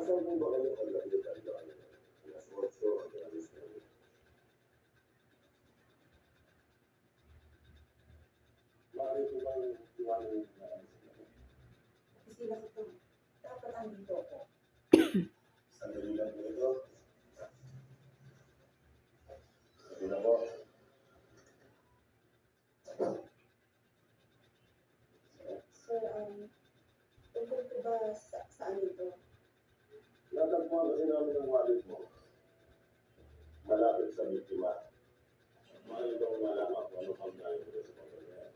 Nasaan po ba kayo pag-agad-agad? Alas 8 hanggang alas 9. Bakit po bang iwanan na alas 9? Kasi sila ko to. Dapat andito ako. Sandali lang po ito. Sabi na po. Sir, tungkol ko ba saan ito? Natagpuan kasi namin ang wallet mo. Malapit sa biktima. Maaari bang malaman kung ano pang dahil ko sa pagkakaya?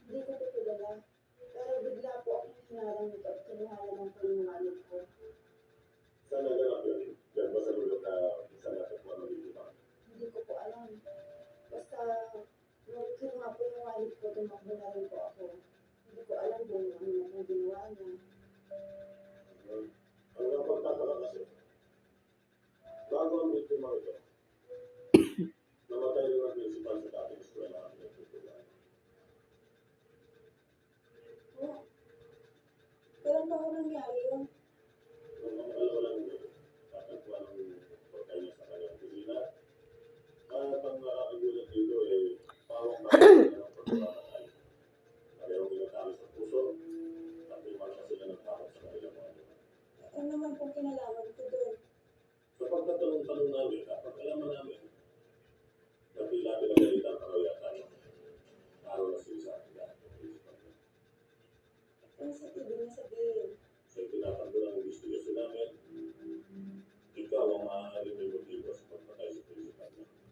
Hindi ko ito kilala. Pero bigla po akong hinarang nito at kinuha naman po yung wallet ko. Saan naganap yun? Diyan ba sa lugar na isa natagpuan ng biktima? Hindi ko po alam. Basta, nung kinuha po yung wallet ko, tumakbo na rin po ako. Hindi ko alam kung ano na pong ginawa niya. Ang napagtataka kasi, bago ang biktima ito, namatay rin ang principal sa dating eskwela ang pinagtutunan. Oh, kailan ba ako nangyari yun? Nung ang alawa lang yun, tatagpuan ng pagkain niya sa kanyang kusina. At ang nakakagulat dito pawang na ng pagkakamay. Parehong ginatalo sa puso, at may marka sila ng takot sa kanilang mga. Ano naman pong kinalaman ko doon? Sa pagtatanong-tanong namin,